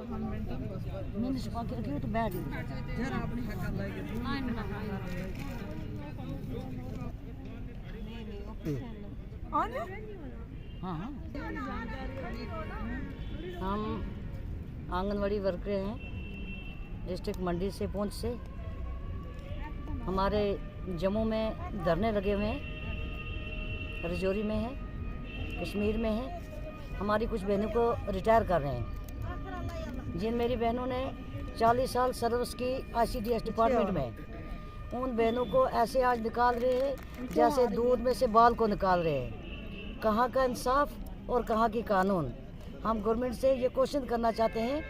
मैंने छुपा के रखी हो तो बैठ हाँ हाँ हम आंगनवाड़ी वर्कर हैं डिस्ट्रिक्ट मंडी से पहुंच से। हमारे जम्मू में धरने लगे हुए हैं, रजौरी में है, कश्मीर में है। हमारी कुछ बहनों को रिटायर कर रहे हैं। जिन मेरी बहनों ने 40 साल सर्विस की ICDS डिपार्टमेंट में, उन बहनों को ऐसे आज निकाल रहे हैं जैसे दूध में से बाल को निकाल रहे हैं। कहाँ का इंसाफ और कहाँ की कानून। हम गवर्नमेंट से ये क्वेश्चन करना चाहते हैं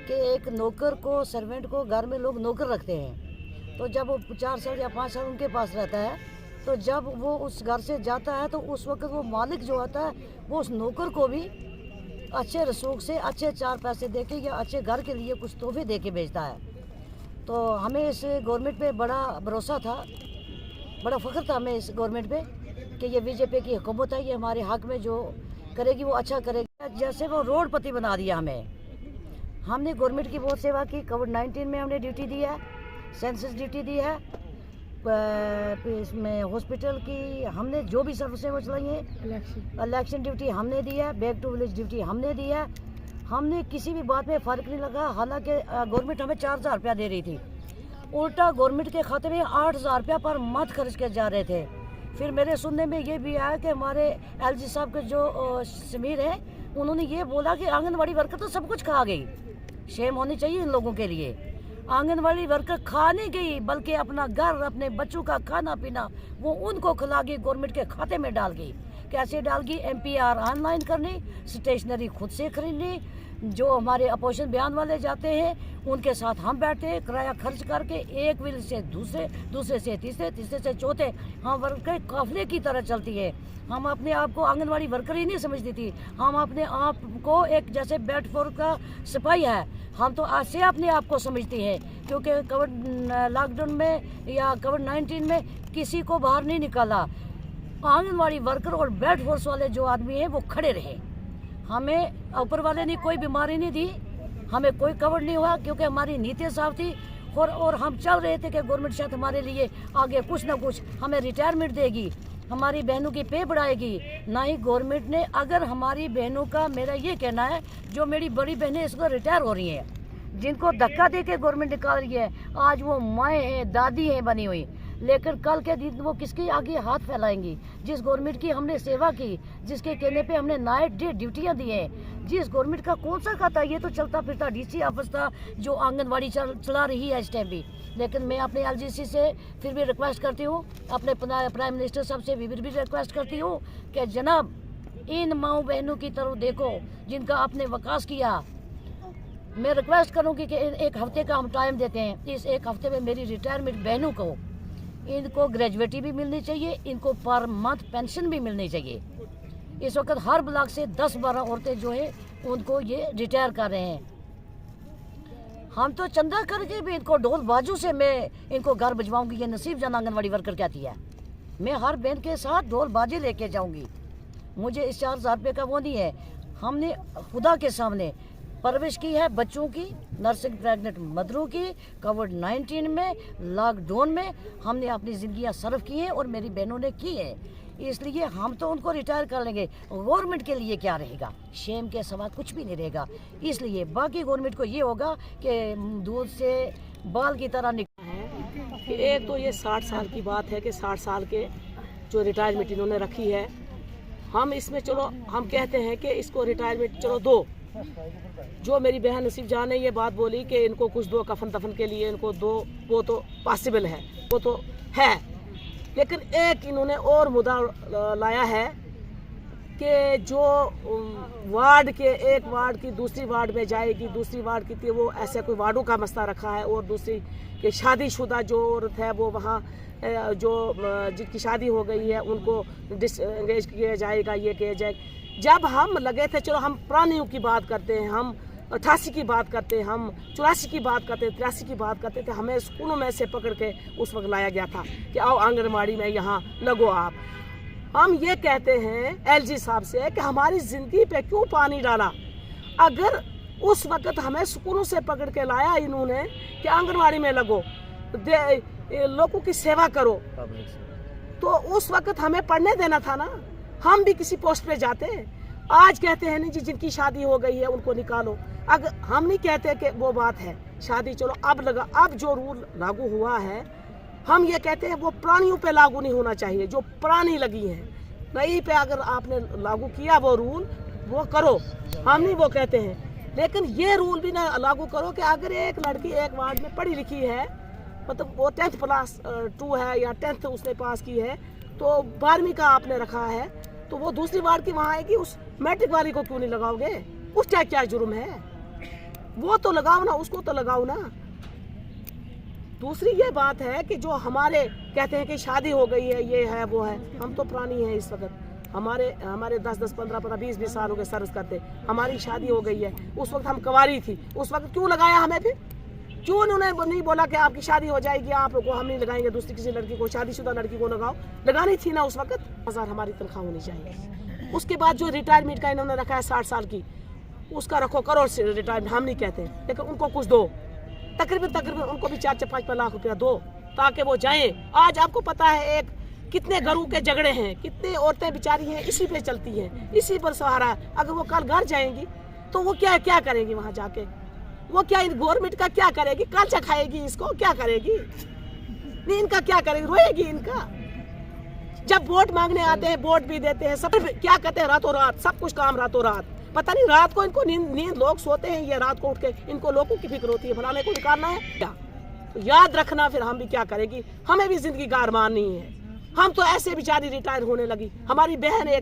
कि एक नौकर को, सर्वेंट को घर में लोग नौकर रखते हैं, तो जब वो 4 साल या 5 साल उनके पास रहता है, तो जब वो उस घर से जाता है तो उस वक्त वो मालिक जो होता है वो उस नौकर को भी अच्छे रसूख से अच्छे 4 पैसे दे के या अच्छे घर के लिए कुछ तोहफे दे के भेजता है। तो हमें इस गवर्नमेंट पे बड़ा भरोसा था, बड़ा फ़ख्र था हमें इस गवर्नमेंट पे कि ये बीजेपी की हुकूमत है, ये हमारे हक में जो करेगी वो अच्छा करेगी। जैसे वो रोड पति बना दिया हमें। हमने गवर्नमेंट की बहुत सेवा की। कोविड-19 में हमने ड्यूटी दी है, सेंसस ड्यूटी दी है, इसमें हॉस्पिटल की हमने जो भी सर्विसें वो चलाई हैं, इलेक्शन ड्यूटी हमने दी है, बैक टू विलेज ड्यूटी हमने दी है। हमने किसी भी बात में फ़र्क नहीं लगा। हालांकि गवर्नमेंट हमें 4000 रुपया दे रही थी, उल्टा गवर्नमेंट के खाते में 8000 रुपया पर मंथ खर्च किए जा रहे थे। फिर मेरे सुनने में ये भी आया कि हमारे LG साहब के जो समीर हैं, उन्होंने ये बोला कि आंगनवाड़ी वर्कर तो सब कुछ खा गई। शेम होनी चाहिए इन लोगों के लिए। आंगनवाड़ी वर्कर खा नहीं गई, बल्कि अपना घर, अपने बच्चों का खाना पीना वो उनको खिला गई, गवर्नमेंट के खाते में डाल गई। कैसे डाल गई? MPR ऑनलाइन करनी, स्टेशनरी खुद से खरीदनी, जो हमारे अपोजिशन बयान वाले जाते हैं उनके साथ हम बैठते हैं, किराया खर्च करके एक व्हील से दूसरे, दूसरे से तीसरे, तीसरे से चौथे, हम वर्कर काफिले की तरह चलती है। हम अपने आप को आंगनवाड़ी वर्कर ही नहीं समझती थी। हम अपने आप को एक जैसे बेडफोर्ड का सिपाही है, हम तो आज से अपने आप को समझती हैं, क्योंकि कोविड लॉकडाउन में या कोविड-19 में किसी को बाहर नहीं निकाला। आंगनवाड़ी वर्कर और बेड फोर्स वाले जो आदमी हैं वो खड़े रहे। हमें ऊपर वाले ने कोई बीमारी नहीं दी, हमें कोई कवर नहीं हुआ, क्योंकि हमारी नीतियाँ साफ थी और हम चल रहे थे कि गवर्नमेंट शायद हमारे लिए आगे कुछ ना कुछ हमें रिटायरमेंट देगी, हमारी बहनों की पे बढ़ाएगी। ना ही गवर्नमेंट ने, अगर हमारी बहनों का, मेरा ये कहना है, जो मेरी बड़ी बहनें इसको रिटायर हो रही हैं, जिनको धक्का दे के गवर्नमेंट निकाल रही है, आज वो माएँ हैं, दादी हैं बनी हुई, लेकिन कल के दिन वो किसके आगे हाथ फैलाएंगी? जिस गवर्नमेंट की हमने सेवा की, जिसके कहने पे हमने नाइट डे ड्यूटियाँ दी हैं, जिस गवर्नमेंट का कौन सा खाता, ये तो चलता फिरता DC ऑफिस था जो आंगनवाड़ी चला रही है इस टाइम भी। लेकिन मैं अपने LGC से फिर भी रिक्वेस्ट करती हूँ, अपने प्राइम मिनिस्टर साहब से भी रिक्वेस्ट करती हूँ कि जनाब इन माओ बहनों की तरफ देखो जिनका आपने विकास किया। मैं रिक्वेस्ट करूँगी कि 1 हफ्ते का हम टाइम देते हैं, इस 1 हफ्ते में मेरी रिटायरमेंट बहनों को, इनको ग्रेजुएटी भी मिलनी चाहिए, इनको पर मंथ पेंशन भी मिलनी चाहिए। इस वक्त हर ब्लॉक से 10-12 औरतें जो है उनको ये रिटायर कर रहे हैं। हम तो चंदा करके भी इनको ढोल बाजू से मैं इनको घर भिजवाऊंगी। ये नसीब जान आंगनवाड़ी वर्कर कहती है, मैं हर बहन के साथ ढोल बाजे लेके जाऊंगी। मुझे इस 4000 रुपये का वो नहीं है। हमने खुदा के सामने परवरिश की है बच्चों की, नर्सिंग प्रेग्नेंट मदरों की, कोविड-19 में, लॉकडाउन में हमने अपनी ज़िंदगियां सर्व की हैं और मेरी बहनों ने की है। इसलिए हम तो उनको रिटायर कर लेंगे। गवर्नमेंट के लिए क्या रहेगा? शेम के सवा कुछ भी नहीं रहेगा। इसलिए बाकी गवर्नमेंट को ये होगा कि दूध से बाल की तरह निकल है। एक तो ये 60 साल की बात है कि 60 साल के जो रिटायरमेंट इन्होंने रखी है, हम इसमें चलो हम कहते हैं कि इसको रिटायरमेंट चलो दो। जो मेरी बहन नसीब जान ने ये बात बोली कि इनको कुछ दो, कफन दफन के लिए इनको दो, वो तो पॉसिबल है, वो तो है। लेकिन एक इन्होंने और मुद्दा लाया है कि जो वार्ड के, एक वार्ड की दूसरी वार्ड में जाएगी, दूसरी वार्ड की थी, वो ऐसे कोई वार्डों का मसला रखा है, और दूसरी कि शादीशुदा जो औरत है वो वहाँ जो जिनकी शादी हो गई है उनको डिसएंगेज किया जाएगा, ये किया जाएगा। जब हम लगे थे, चलो हम पुरानियों की बात करते हैं, हम 88 की बात करते हैं, हम 84 की बात करते हैं, 83 की बात करते थे, हमें स्कूलों में से पकड़ के उस वक्त लाया गया था कि आओ आंगनबाड़ी में यहाँ लगो आप। हम ये कहते हैं LG साहब से कि हमारी ज़िंदगी पे क्यों पानी डाला? अगर उस वक्त हमें स्कूलों से पकड़ के लाया इन्होंने कि आंगनवाड़ी में लगो, लोगों की सेवा करो। तो उस वक्त हमें पढ़ने देना था ना, हम भी किसी पोस्ट पे जाते। आज कहते हैं नहीं जी जिनकी शादी हो गई है उनको निकालो। अगर हम नहीं कहते कि वो बात है शादी चलो अब जो रूल लागू हुआ है, हम ये कहते हैं वो प्राणियों पे लागू नहीं होना चाहिए। जो प्राणी लगी हैं नई पे अगर आपने लागू किया वो रूल वो करो, हम नहीं वो कहते हैं, लेकिन ये रूल भी ना लागू करो कि अगर एक लड़की एक वार्ड में पढ़ी लिखी है, मतलब वो 10th+2 है या 10th उसने पास की है, तो 12वीं का आपने रखा है, तो वो दूसरी वार्ड की वहाँ आएगी, उस मैट्रिक वाली को क्यों नहीं लगाओगे? उसका क्या जुर्म है? वो तो लगाओ ना, उसको तो लगाओ ना। दूसरी ये बात है कि जो हमारे कहते हैं कि शादी हो गई है, ये है वो है, हम तो प्राणी हैं इस वक्त। हमारे 10-10, 15-15, 20-20 साल हो गए सर्विस करते, हमारी शादी हो गई है। उस वक्त हम कुंवारी थी, उस वक्त क्यों लगाया हमें? फिर क्यों उन्होंने नहीं बोला कि आपकी शादी हो जाएगी, आप लोग को हम नहीं लगाएंगे, दूसरी किसी लड़की को, शादीशुदा लड़की को लगाओ? लगानी थी ना उस वक्त। 1000 हमारी तनख्वाह होनी चाहिए। उसके बाद जो रिटायरमेंट का इन्होंने रखा है 60 साल की, उसका रखो, करो रिटायरमेंट, हम नहीं कहते, लेकिन उनको कुछ दो, तकरीबन उनको भी 4-5 लाख रुपया दो ताकि वो जाएं। आज आपको पता है एक कितने घरों के झगड़े हैं, कितने औरतें बेचारी हैं इसी पे चलती हैं, इसी पर सहारा। अगर वो कल घर जाएंगी तो वो क्या करेंगी वहां जाके? वो क्या गवर्नमेंट का क्या करेगी? कांचा खाएगी इसको? क्या करेगी? नहीं, इनका क्या करेगी? रोएगी इनका। जब वोट मांगने आते हैं वोट भी देते हैं, सब क्या कहते हैं रातों रात, सब कुछ काम रातों रात। पता नहीं रात को इनको नींद लोग सोते हैं, ये रात को उठ के इनको लोगों की फिक्र होती है फलाने को निकालना है क्या? तो याद रखना, फिर हम भी क्या करेगी, हमें भी जिंदगी का अरमान नहीं है। हम तो ऐसे बेचारी रिटायर होने लगी। हमारी बहन एक